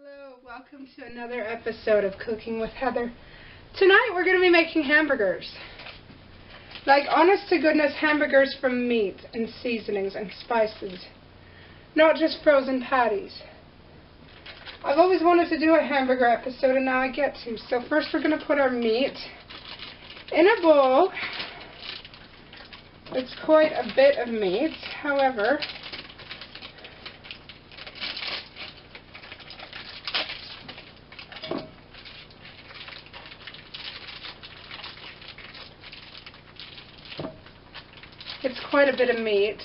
Hello, welcome to another episode of Cooking with Heather. Tonight we're going to be making hamburgers. Like honest to goodness hamburgers from meat and seasonings and spices. Not just frozen patties. I've always wanted to do a hamburger episode and now I get to. So first we're going to put our meat in a bowl. It's quite a bit of meat, however, it's quite a bit of meat.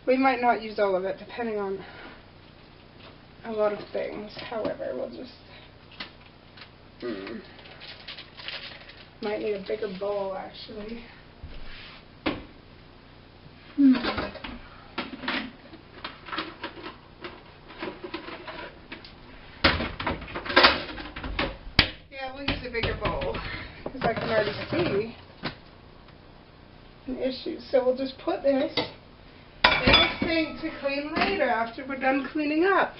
We might not use all of it depending on a lot of things. However, we'll just might need a bigger bowl actually. Yeah, we'll use a bigger bowl because I can already see an issue. So we'll just put this in the sink to clean later after we're done cleaning up.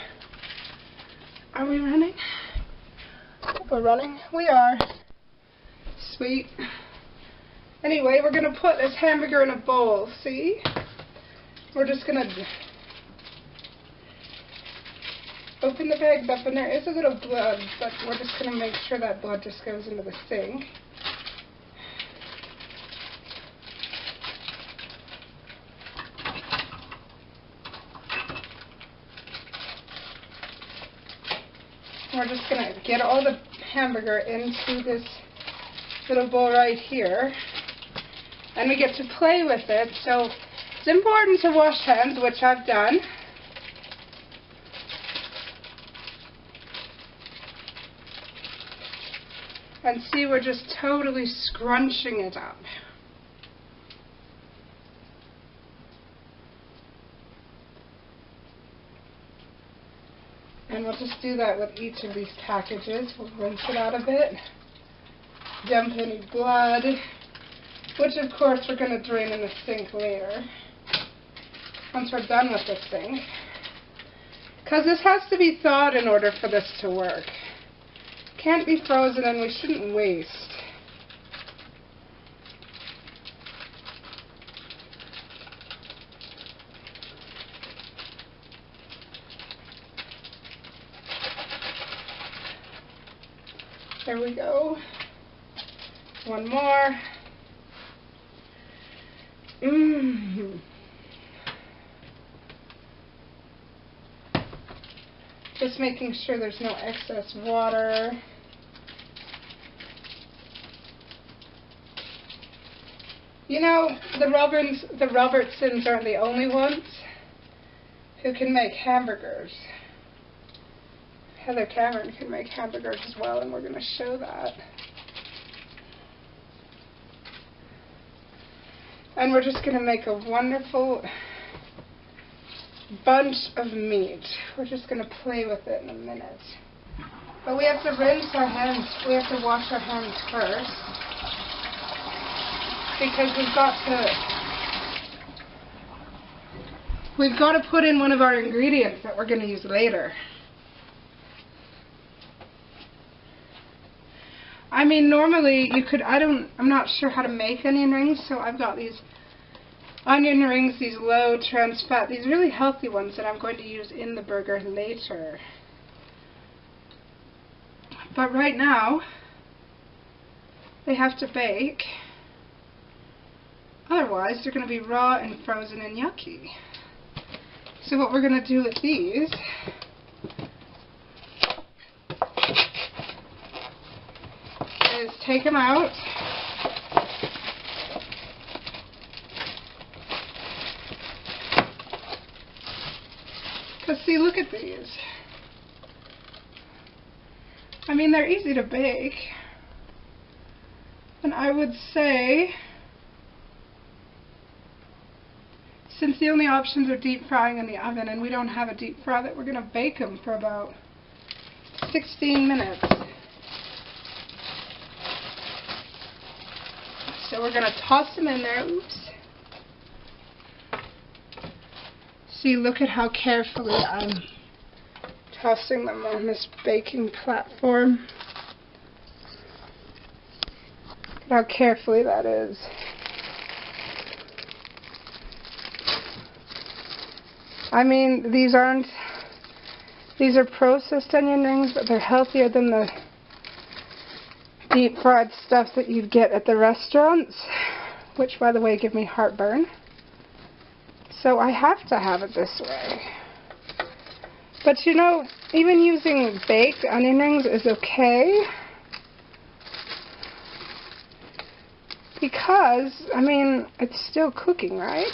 Are we running? We're running. We are. Sweet. Anyway, we're going to put this hamburger in a bowl, see? We're just going to open the bags up, and there is a little blood, but we're just going to make sure that blood just goes into the sink. We're just going to get all the hamburger into this little bowl right here. And we get to play with it. So it's important to wash hands, which I've done. And see, we're just totally scrunching it up. And we'll just do that with each of these packages. We'll rinse it out a bit, dump any blood, which of course we're going to drain in the sink later, once we're done with this thing. Because this has to be thawed in order for this to work. Can't be frozen and we shouldn't waste. There we go. One more. Just making sure there's no excess water. You know, the Robertsons aren't the only ones who can make hamburgers. Heather Cameron can make hamburgers as well, and we're going to show that. And we're just going to make a wonderful bunch of meat. We're just going to play with it in a minute. But we have to rinse our hands. We have to wash our hands first. Because we've got to put in one of our ingredients that we're going to use later. I mean, normally you could, I'm not sure how to make onion rings, so I've got these onion rings, these low trans fat, these really healthy ones that I'm going to use in the burger later. But right now, they have to bake. Otherwise, they're going to be raw and frozen and yucky. So what we're going to do with these is take them out. Because see, look at these. I mean, they're easy to bake. And I would say, since the only options are deep frying in the oven and we don't have a deep fry, that we're going to bake them for about 16 minutes. So we're going to toss them in there. Oops. See, look at how carefully I'm tossing them on this baking platform. Look at how carefully that is. I mean, these are processed onion rings, but they're healthier than the deep fried stuff that you'd get at the restaurants, which, by the way, give me heartburn. So I have to have it this way. But you know, even using baked onion rings is okay. Because, I mean, it's still cooking, right?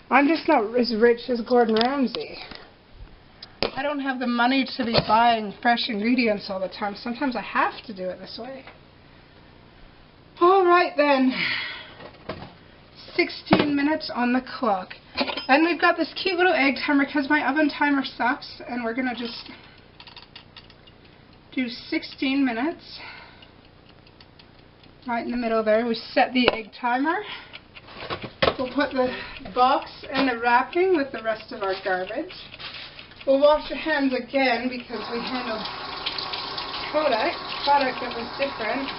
I'm just not as rich as Gordon Ramsay. I don't have the money to be buying fresh ingredients all the time. Sometimes I have to do it this way. Alright then. 16 minutes on the clock. And we've got this cute little egg timer because my oven timer sucks. And we're going to just do 16 minutes. Right in the middle there. We set the egg timer. We'll put the box and the wrapping with the rest of our garbage. We'll wash your hands again because we handled product that was different.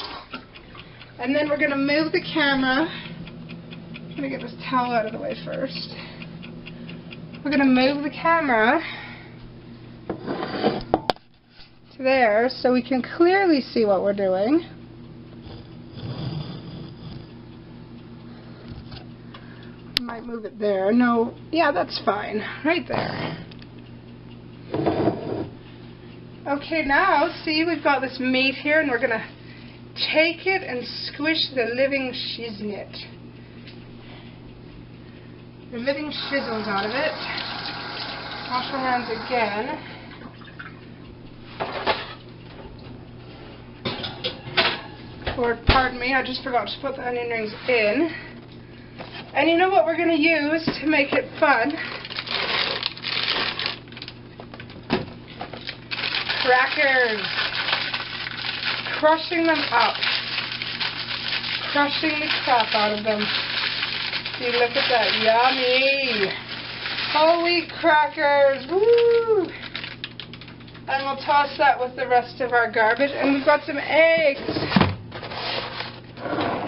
And then we're going to move the camera. I'm going to get this towel out of the way first. We're going to move the camera to there so we can clearly see what we're doing. Might move it there. No, yeah, that's fine. Right there. Okay, now, see, we've got this meat here, and we're going to take it and squish the living shiznit. The living shizzles out of it. Wash our hands again. Or, pardon me, I just forgot to put the onion rings in. And you know what we're going to use to make it fun? Crackers. Crushing them up. Crushing the crap out of them. See, look at that. Yummy. Whole wheat crackers. Woo! And we'll toss that with the rest of our garbage. And we've got some eggs.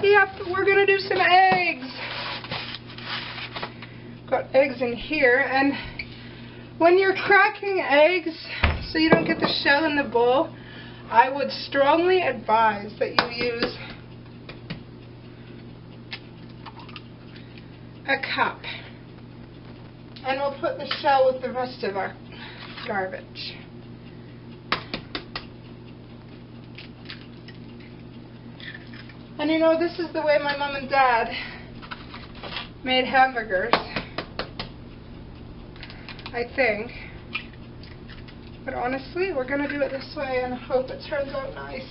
Yep, we're going to do some eggs. Got eggs in here, and when you're cracking eggs so you don't get the shell in the bowl, I would strongly advise that you use a cup, and we'll put the shell with the rest of our garbage. And you know, this is the way my mom and dad made hamburgers, I think. But honestly, we're going to do it this way and hope it turns out nice.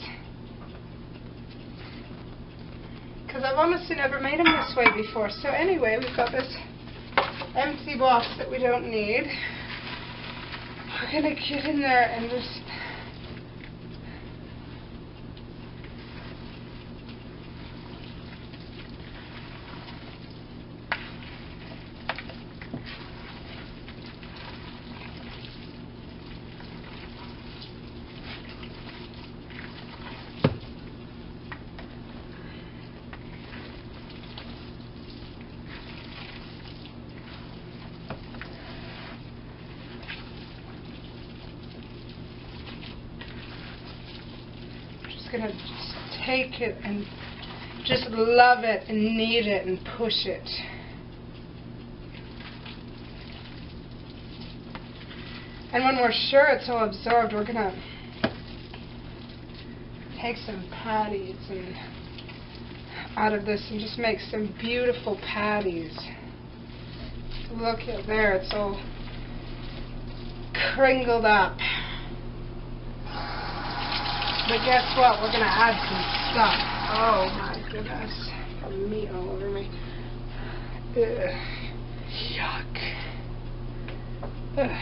Because I've honestly never made them this way before. So anyway, we've got this empty box that we don't need. We're going to get in there and just... gonna just take it and just love it and knead it and push it. And when we're sure it's all absorbed, we're gonna take some patties and out of this and just make some beautiful patties. Look at there, it's all crinkled up. But guess what? We're going to add some stuff. Oh my goodness. Got meat all over me. Ugh. Yuck. Ugh.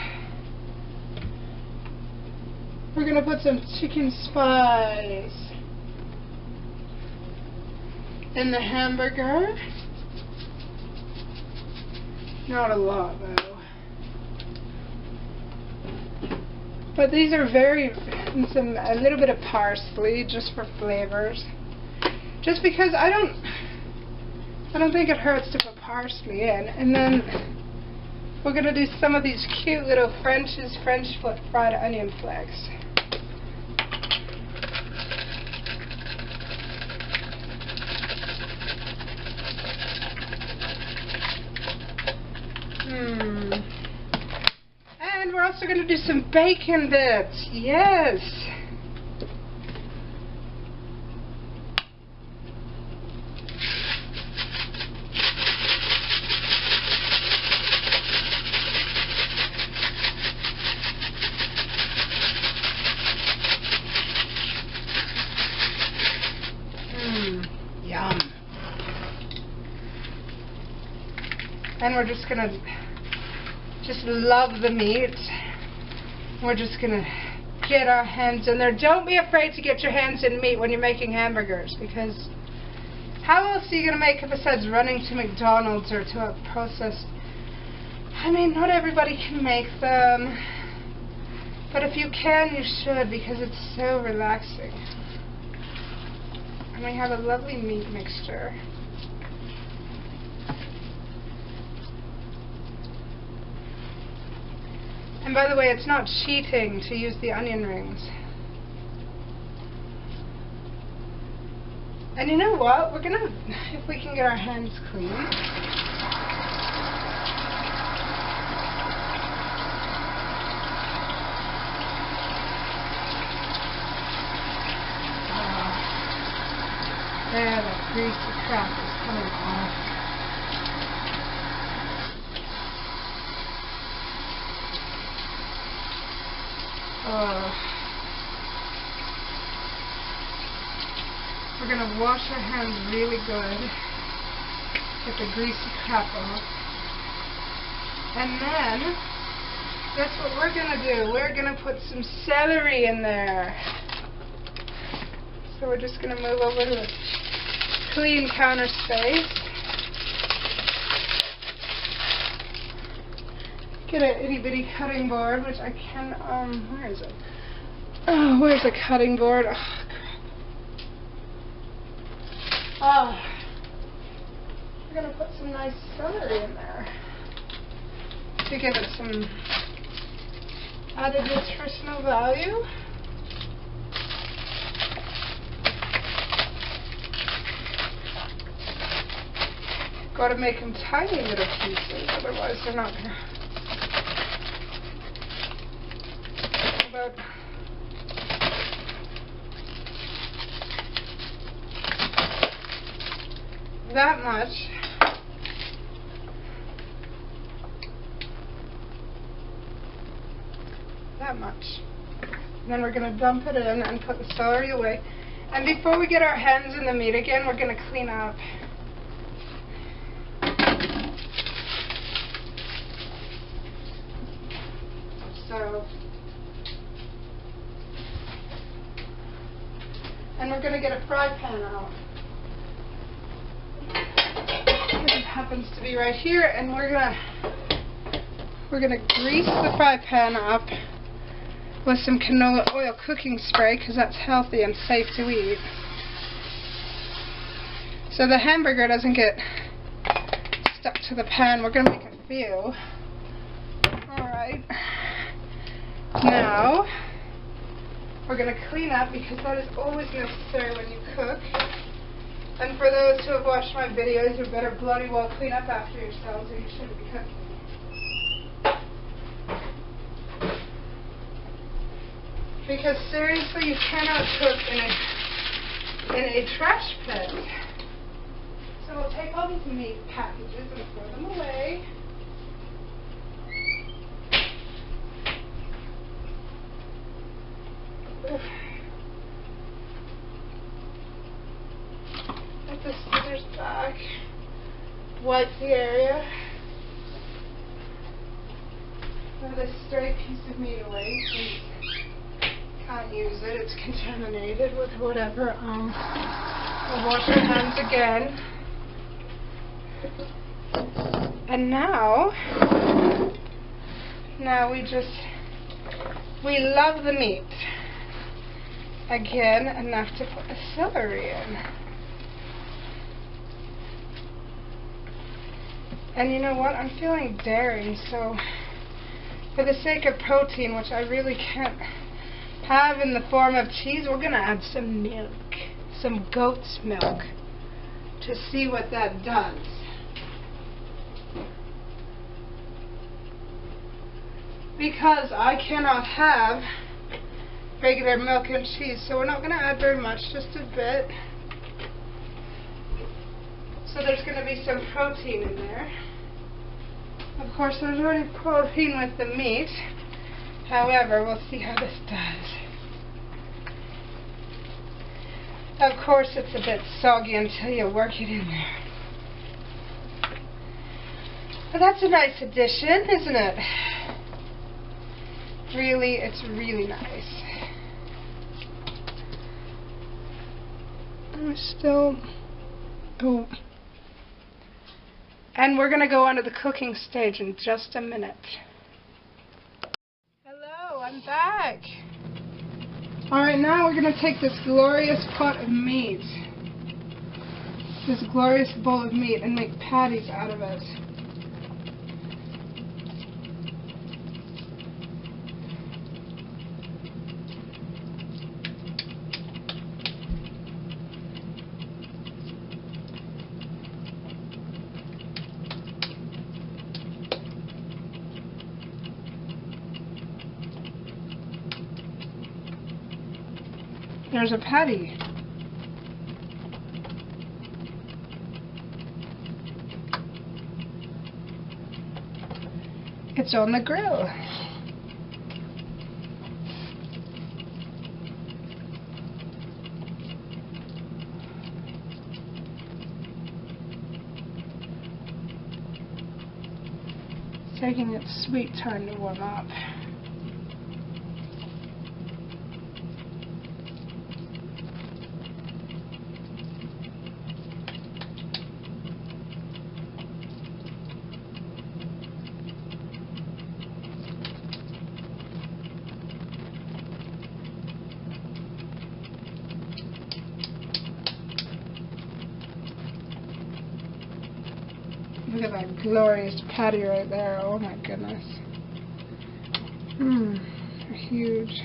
We're going to put some chicken spice in the hamburger. Not a lot though. But these are a little bit of parsley just for flavors. Just because I don't think it hurts to put parsley in. And then we're gonna do some of these cute little French foot fried onion flakes. And we're also going to do some bacon bits. Yes. Yum. And we're just going to love the meat. We're just gonna get our hands in there. Don't be afraid to get your hands in meat when you're making hamburgers, because how else are you gonna make it besides running to McDonald's or to a processed? I mean, not everybody can make them, but if you can, you should, because it's so relaxing. And we have a lovely meat mixture. And by the way, it's not cheating to use the onion rings. And you know what? We're gonna, if we can get our hands clean. There, that greasy crap is coming off. We're going to wash our hands really good, get the greasy crap off, and then that's what we're going to do. We're going to put some celery in there. So we're just going to move over to the clean counter space. Get an itty bitty cutting board, which I can, where is it? Oh, where's the cutting board? Oh, crap. Oh, we're going to put some nice celery in there to give it some added nutritional value. Got to make them tiny little pieces, otherwise they're not going to. About that much. That much. And then we're going to dump it in and put the celery away. And before we get our hands in the meat again, we're going to clean up. So, and we're going to get a fry pan out. It happens to be right here, and we're gonna grease the fry pan up with some canola oil cooking spray, because that's healthy and safe to eat, so the hamburger doesn't get stuck to the pan. We're gonna make a few. Alright, now we're gonna clean up, because that is always necessary when you cook. And for those who have watched my videos, you better bloody well clean up after yourselves, or you shouldn't be cooking. Because seriously, you cannot cook in a trash pit. So we'll take all these meat packages and throw them away. Put the scissors back. Wipe the area. Throw this stray piece of meat away, please. Can't use it, it's contaminated with whatever. We'll wash our hands again. And now we just We love the meat. Again, enough to put the celery in. And you know what? I'm feeling daring, so for the sake of protein, which I really can't have in the form of cheese, we're going to add some milk, some goat's milk, to see what that does. Because I cannot have regular milk and cheese, so we're not going to add very much, just a bit. So there's going to be some protein in there. Of course, there's already protein with the meat. However, we'll see how this does. Of course, it's a bit soggy until you work it in there. But that's a nice addition, isn't it? Really, it's really nice. I'm still... Oh. And we're going to go on to the cooking stage in just a minute. Hello, I'm back. Alright, now we're going to take this glorious pot of meat, this glorious bowl of meat, and make patties out of it. There's a patty. It's on the grill. It's taking its sweet time to warm up. Look at that glorious patty right there. Oh my goodness. They're huge.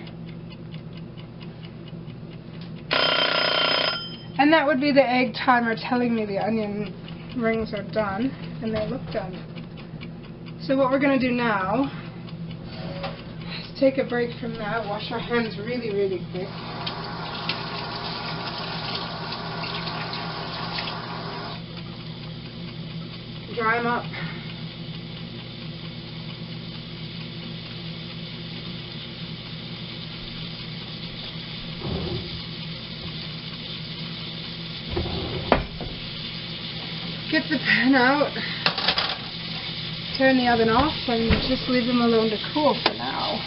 And that would be the egg timer telling me the onion rings are done, and they look done. So what we're going to do now is take a break from that, wash our hands really, really quick. Dry them up. Get the pan out, turn the oven off, and just leave them alone to cool for now.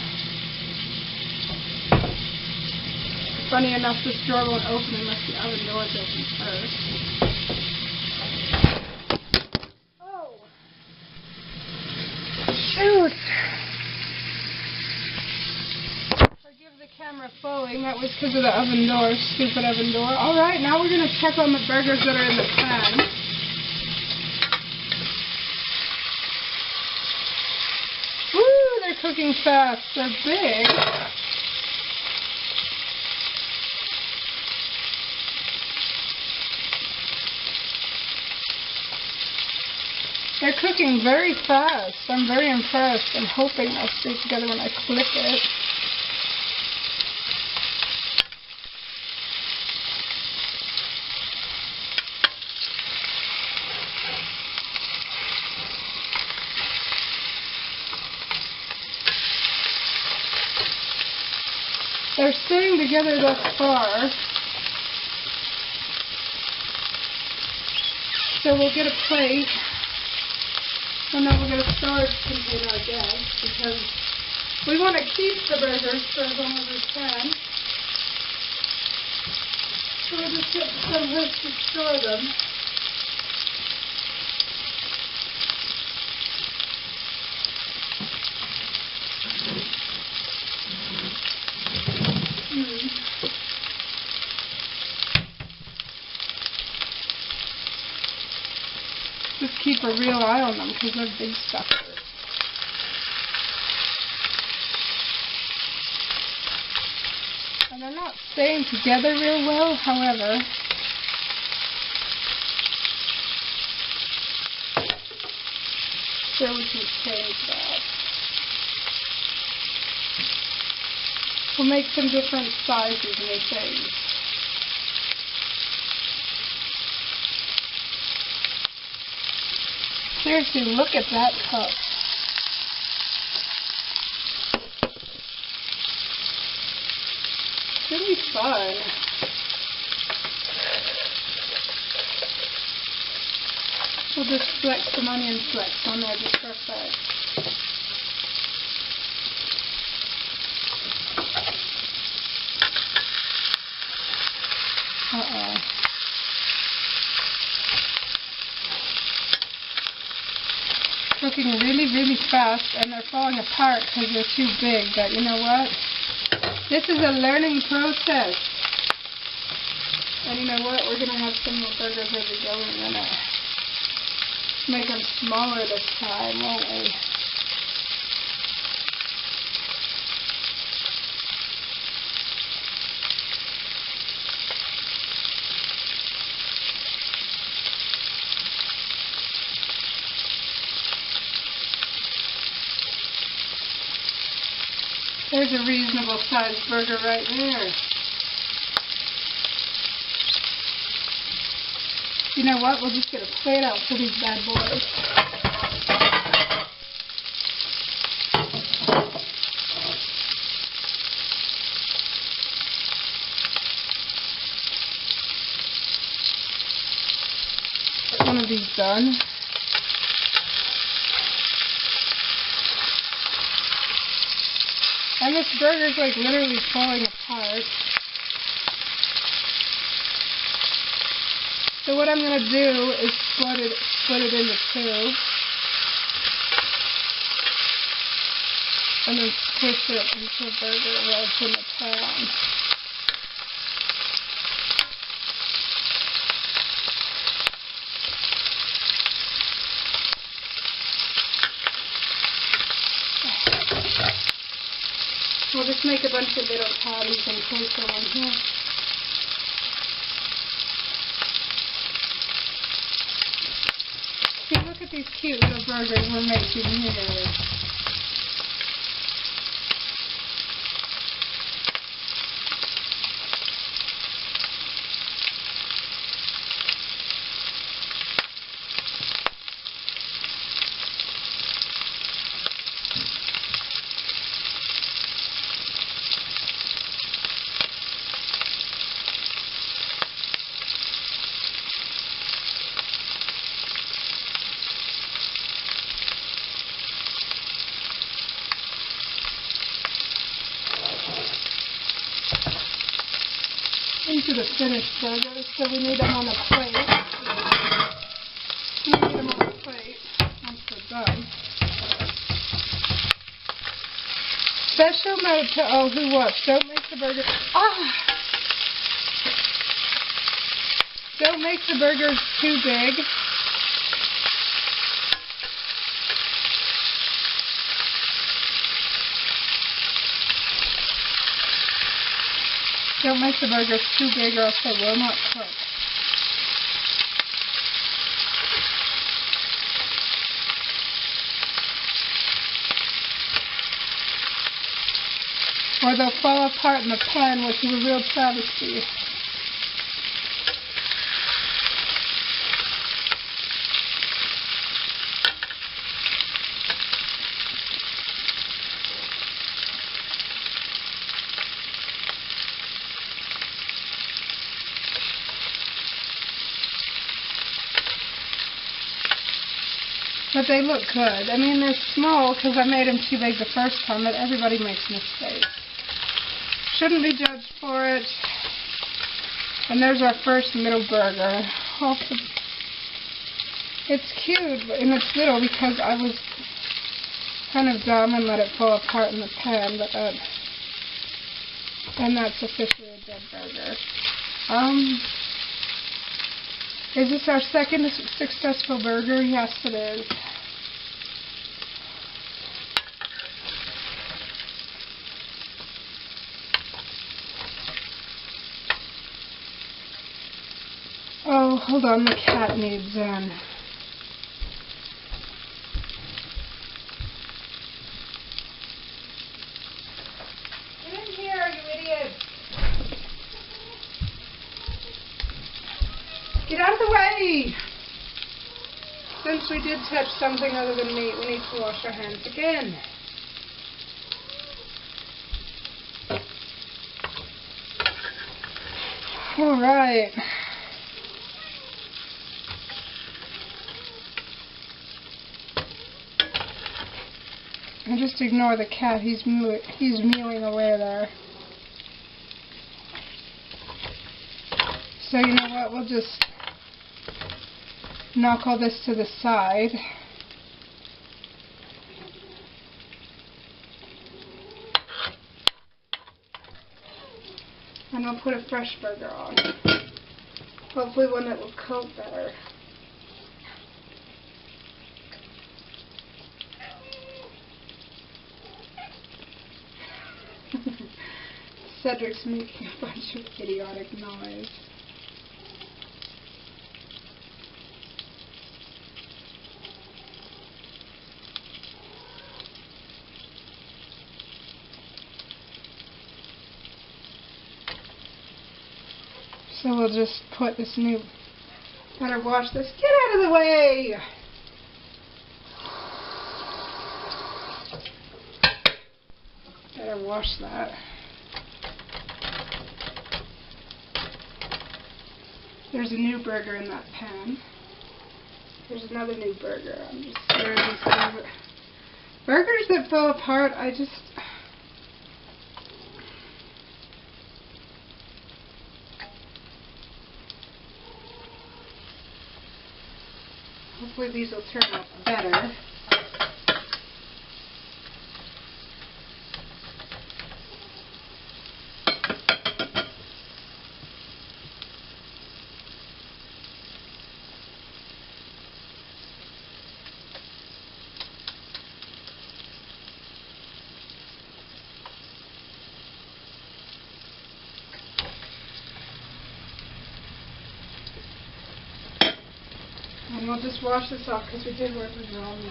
Funny enough, this door won't open unless the oven door is open first. Shoot! Forgive the camera flowing, that was because of the oven door, stupid oven door. Alright, now we're going to check on the burgers that are in the pan. Woo, they're cooking fast, they're big. They're cooking very fast. I'm very impressed. I'm hoping they'll stay together when I click it. They're staying together thus far. So we'll get a plate. And then we're going to storage container again, because we want to keep the burgers for as long as we can. So we'll just get some place to store them. Just keep a real eye on them because they're big suckers. And they're not staying together real well, however. So we can change that. We'll make some different sizes and things. Seriously, look at that cup. It's really fun. We'll just flex some onion flecks on there just for effect. Uh-oh. Cooking really, really fast, and they're falling apart because they're too big, but you know what? This is a learning process. And you know what? We're going to have some more burgers as we go in a minute. Make them smaller this time, won't we? There's a reasonable sized burger right there. You know what? We'll just get a plate out for these bad boys. Get one of these done. And this burger's like literally falling apart. So what I'm going to do is split it into two. And then squish it into a burger right from the pan. We'll just make a bunch of little patties and place them on here. See, look at these cute little burgers we're making here. Into the finished burgers, so we need them on a plate. We need them on a plate once they're done. Special note to all who watch, don't make the burgers... Don't make the burgers too big. Don't make the burgers too big or else they will not cook. Or they'll fall apart in the pan, which is a real travesty. But they look good. I mean, they're small because I made them too big the first time, but everybody makes mistakes. Shouldn't be judged for it. And there's our first middle burger. It's cute, and it's little because I was kind of dumb and let it fall apart in the pan, but and that's officially a dead burger. Is this our second successful burger? Yes, it is. Oh, hold on, the cat needs in. Get in here, you idiot! Get out of the way! Since we did touch something other than meat, we need to wash our hands again. Alright. And just ignore the cat, he's mewing away there. So you know what, we'll just knock all this to the side. And we'll put a fresh burger on. Hopefully one that will coat better. Cedric's making a bunch of idiotic noise. So we'll just put this new, better wash this, get out of the way! Better wash that. There's a new burger in that pan. There's another new burger. I'm just scared of these things. Burgers that fall apart, hopefully these will turn out better. And we'll just wash this off because we did work with raw meat.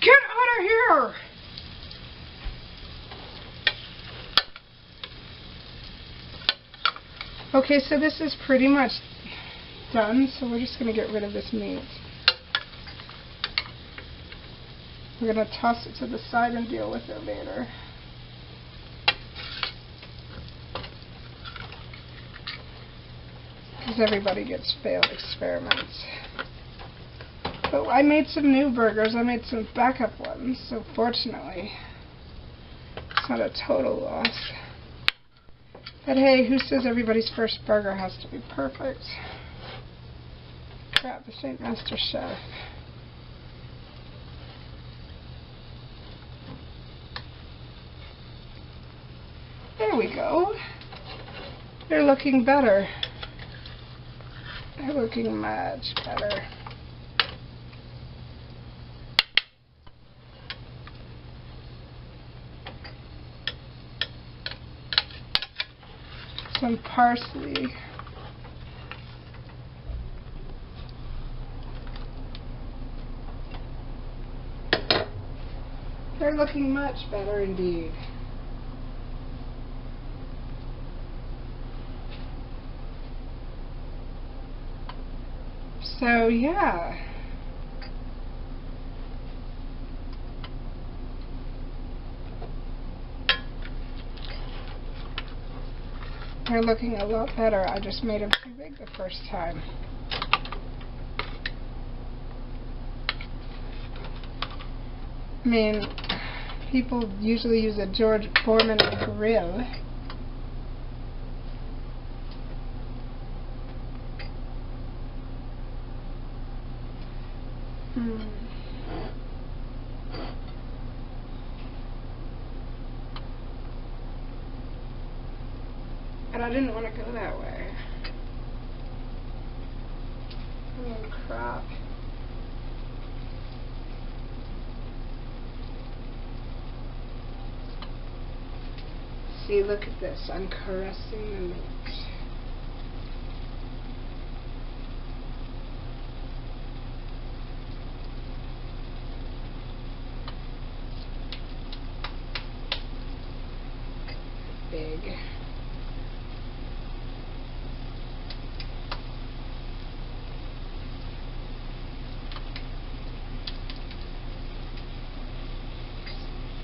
Get out of here! Okay, so this is pretty much done, so we're just going to get rid of this meat. We're going to toss it to the side and deal with it later. Because everybody gets failed experiments. But I made some new burgers. I made some backup ones, so fortunately it's not a total loss. But hey, who says everybody's first burger has to be perfect? Crap, this ain't Master Chef. There we go. They're looking better. They're looking much better. Some parsley. They're looking much better indeed. So yeah. They're looking a lot better. I just made them too big the first time. I mean, people usually use a George Foreman grill. And I didn't want to go that way. I mean, crap. See, look at this. I'm caressing the meat. Big.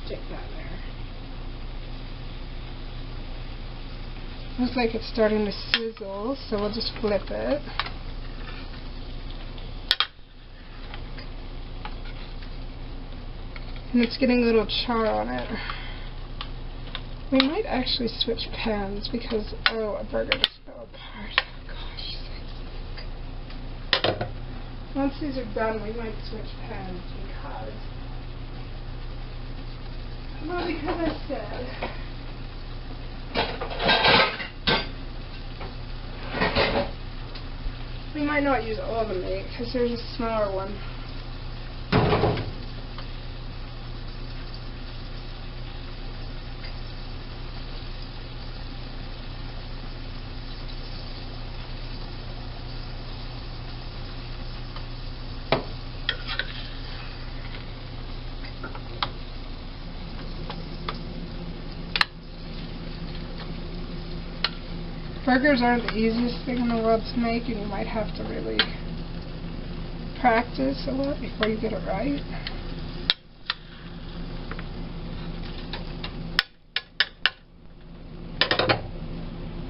Stick that there. Looks like it's starting to sizzle, so we'll just flip it. And it's getting a little char on it. We might actually switch pans because, oh, a burger just fell apart. Oh, gosh. Once these are done, we might switch pans because, well, because I said. We might not use all the meat because there's a smaller one. Burgers aren't the easiest thing in the world to make, and you might have to really practice a lot before you get it right.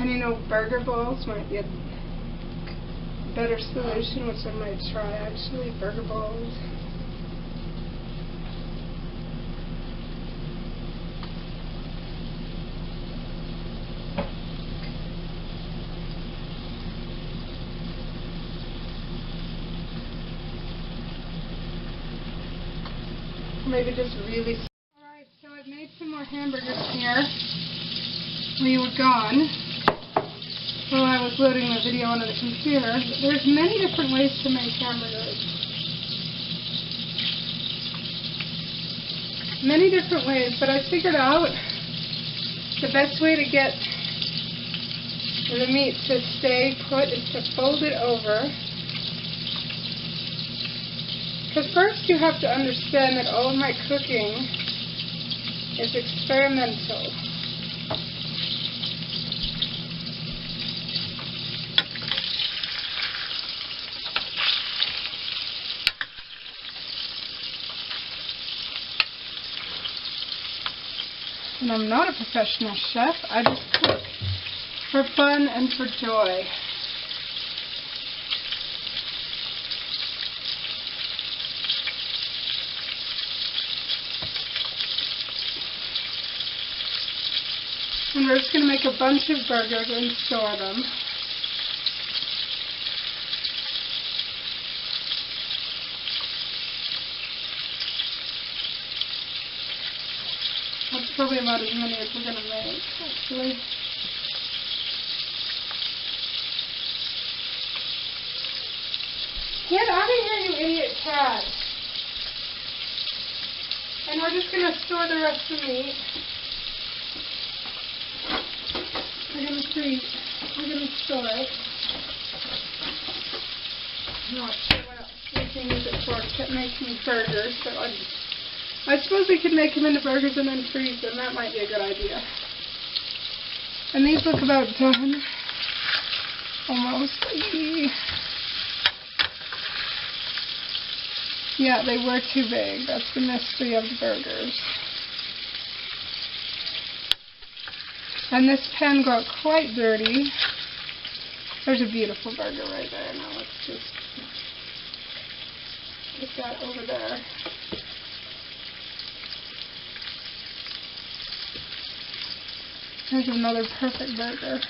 And you know, burger balls might be a better solution, which I might try actually, burger balls. Maybe just really. Alright, so I've made some more hamburgers here. We were gone while I was loading the video onto the computer. There's many different ways to make hamburgers. Many different ways, but I figured out the best way to get the meat to stay put is to fold it over. Because first you have to understand that all of my cooking is experimental. And I'm not a professional chef, I just cook for fun and for joy. And we're just going to make a bunch of burgers and store them. That's probably about as many as we're going to make, actually. Get out of here, you idiot cat! And we're just going to store the rest of the meat. We're going to store it. I'm not sure what else we can use it for except making burgers, so I suppose we could make them into burgers and then freeze them. That might be a good idea. And these look about done. Almost. Yeah, they were too big. That's the mystery of the burgers. And this pan got quite dirty. There's a beautiful burger right there. Now let's just get that over there. There's another perfect burger.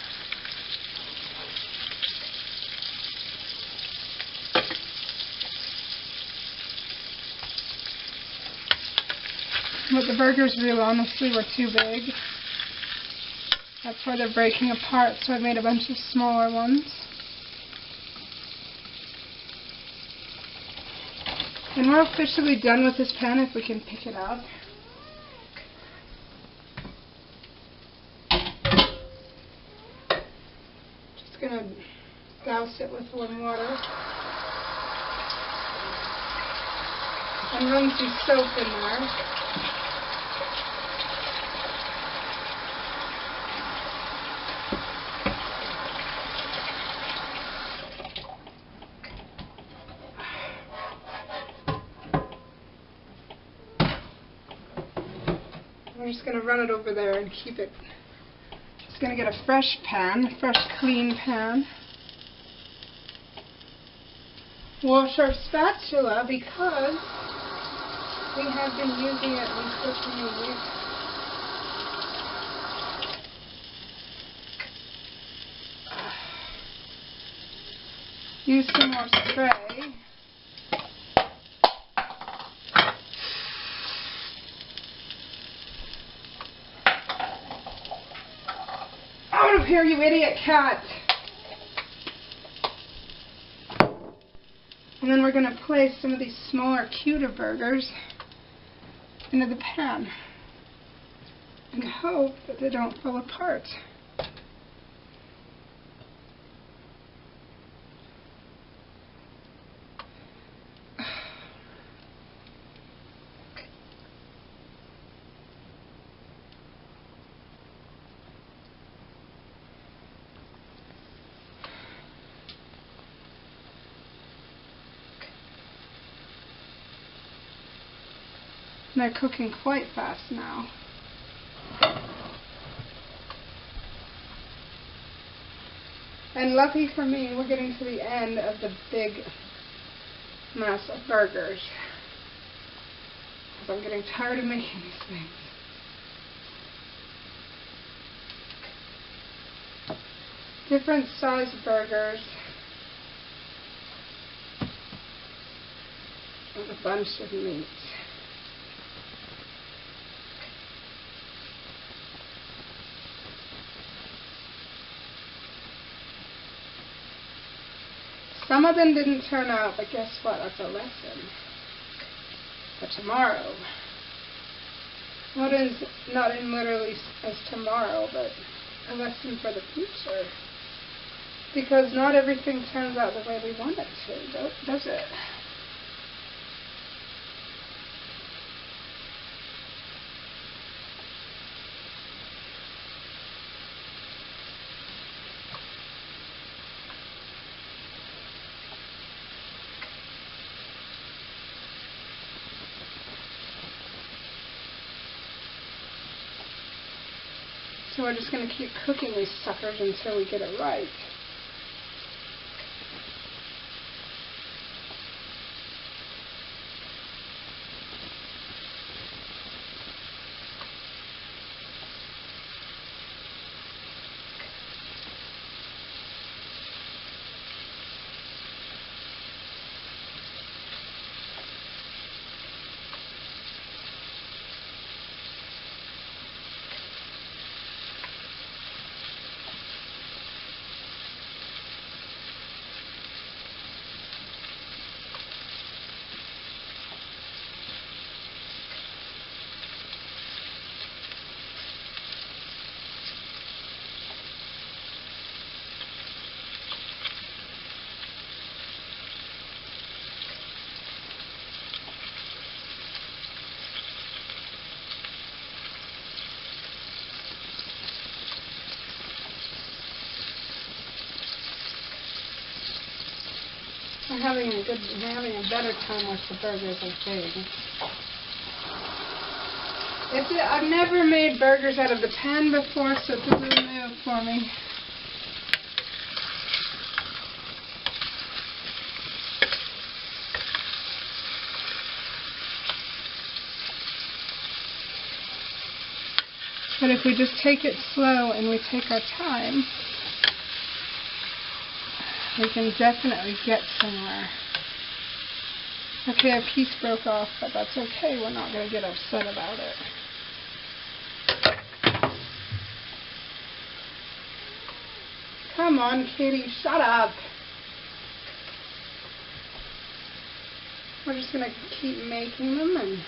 But the burgers, real honestly, were too big. That's why they're breaking apart, so I made a bunch of smaller ones. And we're officially done with this pan if we can pick it up. Just gonna douse it with warm water. And run some soap in there. We're just going to run it over there and keep it. Just going to get a fresh pan, a fresh clean pan. Wash our spatula because we have been using it unfortunately. Use some more spray. Out of here, you idiot cat! And then we're going to place some of these smaller, cuter burgers into the pan and hope that they don't fall apart. And they're cooking quite fast now. And lucky for me, we're getting to the end of the big mass of burgers. Because I'm getting tired of making these things. Different size burgers. With a bunch of meat. Some of them didn't turn out, but guess what? That's a lesson for tomorrow. What is not in literally as tomorrow, but a lesson for the future. Because not everything turns out the way we want it to, does it? So we're just going to keep cooking these suckers until we get it right. I'm having a better time with the burgers, I think. I've never made burgers out of the pan before, so this is new for me. But if we just take it slow and we take our time, we can definitely get somewhere. Okay, a piece broke off, but that's okay. We're not going to get upset about it. Come on, kitty, shut up. We're just going to keep making them and...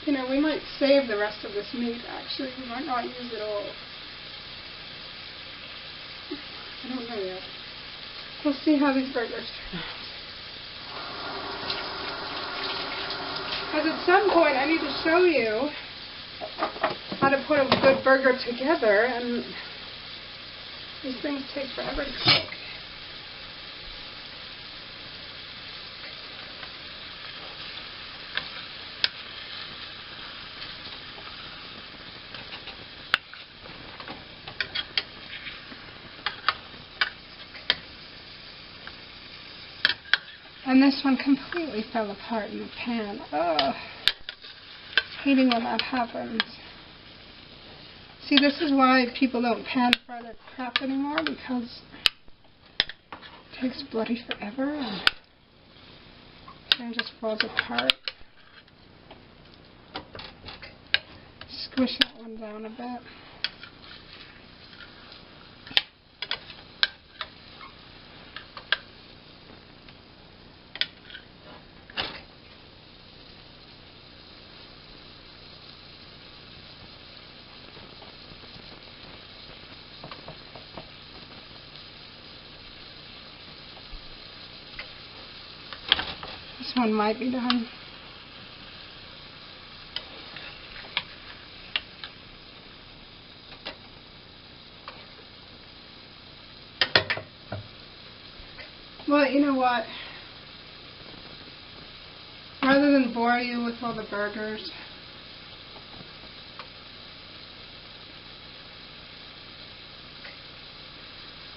You know, we might save the rest of this meat, actually. We might not use it all. I don't know yet. We'll see how these burgers turn out. Because at some point I need to show you how to put a good burger together, and these things take forever to cook. And this one completely fell apart in the pan. Ugh. Hating when that happens. See, this is why people don't pan fry their crap anymore, because it takes bloody forever and everything just falls apart. Squish that one down a bit. This one might be done. Well, you know what? Rather than bore you with all the burgers,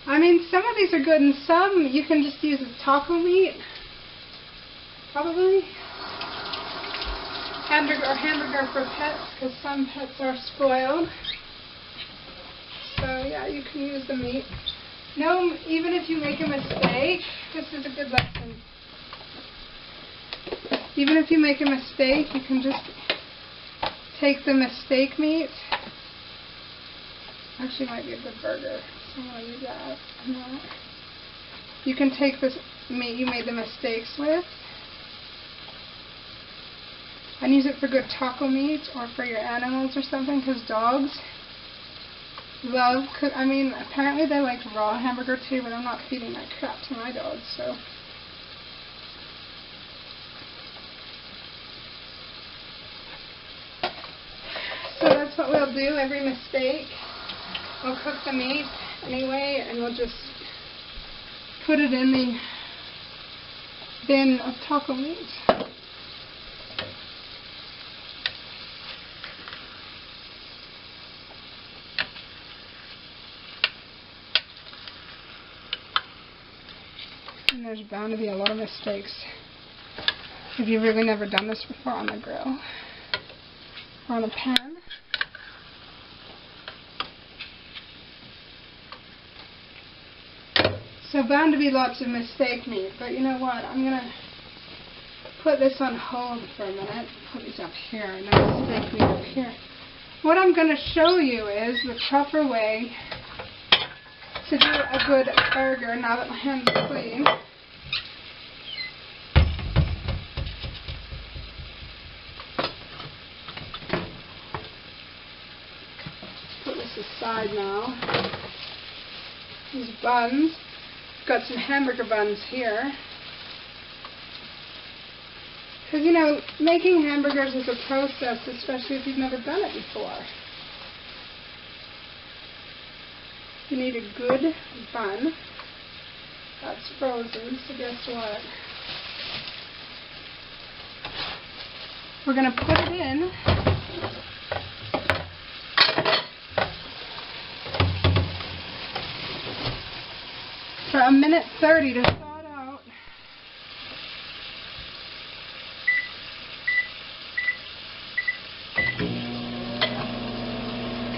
I mean, some of these are good, and some you can just use as taco meat. Probably hamburger for pets, because some pets are spoiled. So yeah, you can use the meat. No, even if you make a mistake, this is a good lesson. Even if you make a mistake, you can just take the mistake meat. Actually, might be a good burger, so I'm going to use that. You can take this meat you made the mistakes with and use it for good taco meat or for your animals or something, because dogs love cook. I mean, apparently they like raw hamburger too, but I'm not feeding that crap to my dogs, so. So that's what we'll do. Every mistake, we'll cook the meat anyway, and we'll just put it in the bin of taco meat. And there's bound to be a lot of mistakes if you've really never done this before on the grill or on a pan. So bound to be lots of mistake meat, but you know what? I'm going to put this on hold for a minute. Put these up here and then mistake meat up here. What I'm going to show you is the proper way to do a good burger now that my hands are clean. Put this aside now. These buns. Got some hamburger buns here. Because, you know, making hamburgers is a process, especially if you've never done it before. You need a good bun. That's frozen, so guess what? We're going to put it in. For a minute 30 to thaw it out.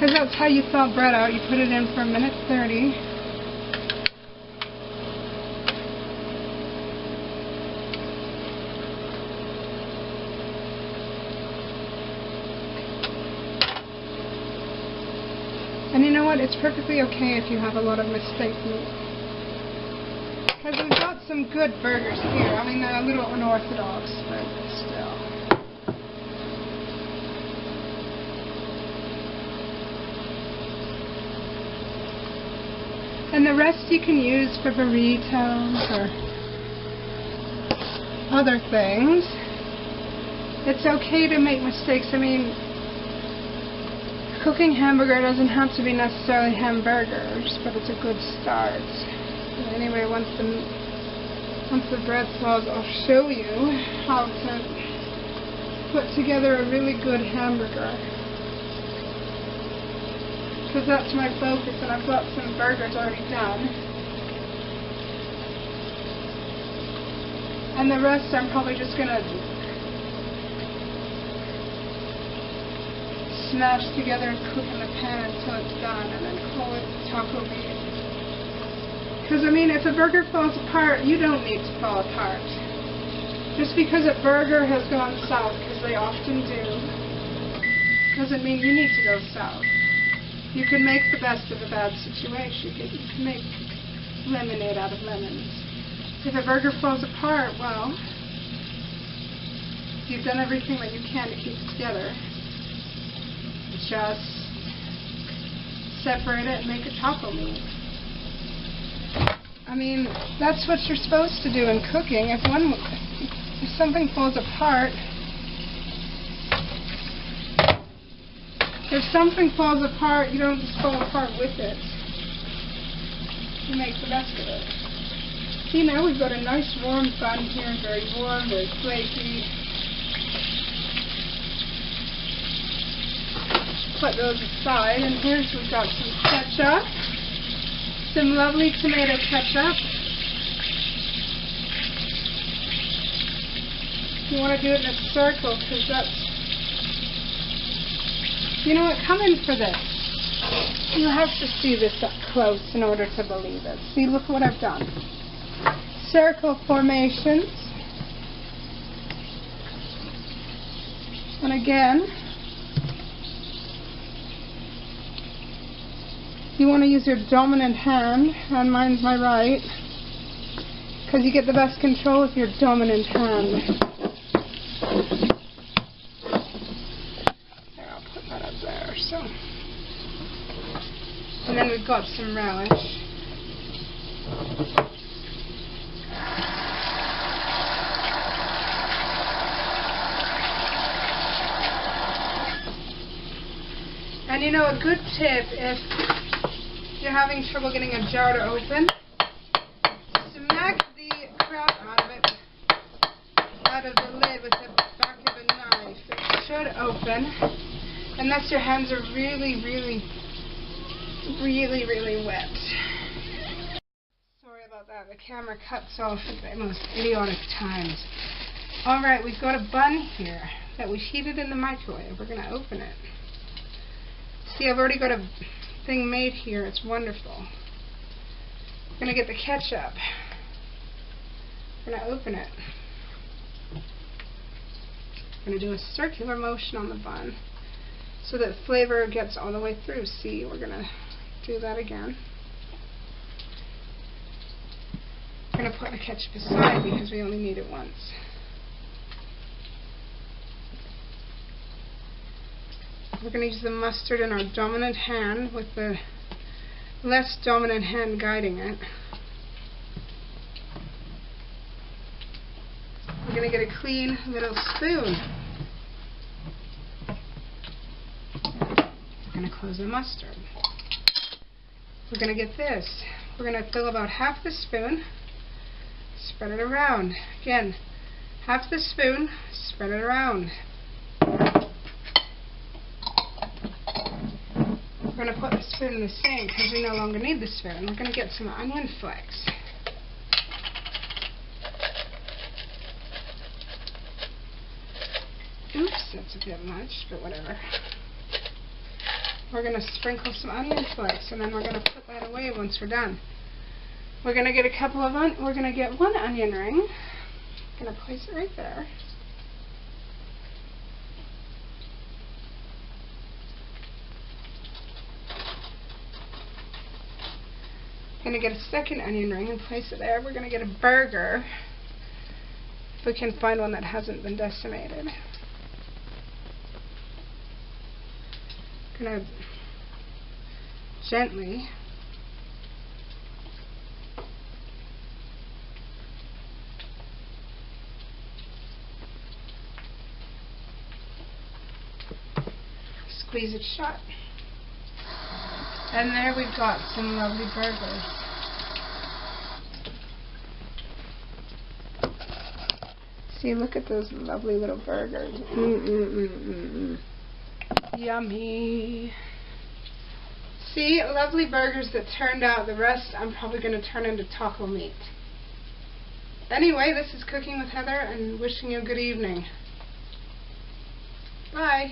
Because that's how you thaw bread out. You put it in for a minute 30. And you know what? It's perfectly okay if you have a lot of mistake meat. Because we've got some good burgers here. I mean, they're a little unorthodox, but still. And the rest you can use for burritos or other things. It's okay to make mistakes. I mean, cooking hamburger doesn't have to be necessarily hamburgers, but it's a good start. But anyway, once the bread thaws, I'll show you how to put together a really good hamburger. Because that's my focus, and I've got some burgers already done. And the rest I'm probably just going to smash together and cook in the pan until it's done, and then call it taco meat. Because, I mean, if a burger falls apart, you don't need to fall apart. Just because a burger has gone south, because they often do, doesn't mean you need to go south. You can make the best of a bad situation. You can make lemonade out of lemons. If a burger falls apart, well, you've done everything that you can to keep it together. Just separate it and make a taco meat. I mean, that's what you're supposed to do in cooking. If something falls apart, you don't just fall apart with it. You make the best of it. See, now we've got a nice warm bun here, very warm, very flaky. Put those aside, and here's we've got some ketchup, some lovely tomato ketchup. You want to do it in a circle, because that's, you know what, come in for this. You have to see this up close in order to believe it. See, look what I've done. Circle formations. And again, you want to use your dominant hand, and mine's my right, because you get the best control with your dominant hand. There, I'll put that up there. So, and then we've got some relish. And you know, a good tip if you're having trouble getting a jar to open, smack the crap out of the lid with the back of a knife. It should open, unless your hands are really, really, really, really wet. Sorry about that. The camera cuts off at the most idiotic times. Alright, we've got a bun here that we heated in the microwave. We're going to open it. See, I've already got a thing made here. It's wonderful. I'm going to get the ketchup. I'm going to open it. I'm going to do a circular motion on the bun so that flavor gets all the way through. See, we're going to do that again. I'm going to put the ketchup aside because we only need it once. We're going to use the mustard in our dominant hand with the less dominant hand guiding it. We're going to get a clean little spoon. We're going to close the mustard. We're going to get this. We're going to fill about half the spoon, spread it around. Again, half the spoon, spread it around. We're going to put the spoon in the sink because we no longer need the spoon. We're going to get some onion flakes. Oops, that's a bit much, but whatever. we're going to sprinkle some onion flakes, and then we're going to put that away once we're done. We're going to get we're going to get one onion ring. I'm going to place it right there. Going to get a second onion ring and place it there. We're going to get a burger, if we can find one that hasn't been decimated. Going to gently squeeze it shut. And there we've got some lovely burgers. See, look at those lovely little burgers. Yummy. See, lovely burgers that turned out. The rest I'm probably going to turn into taco meat. Anyway, this is Cooking with Heather, and wishing you a good evening. Bye.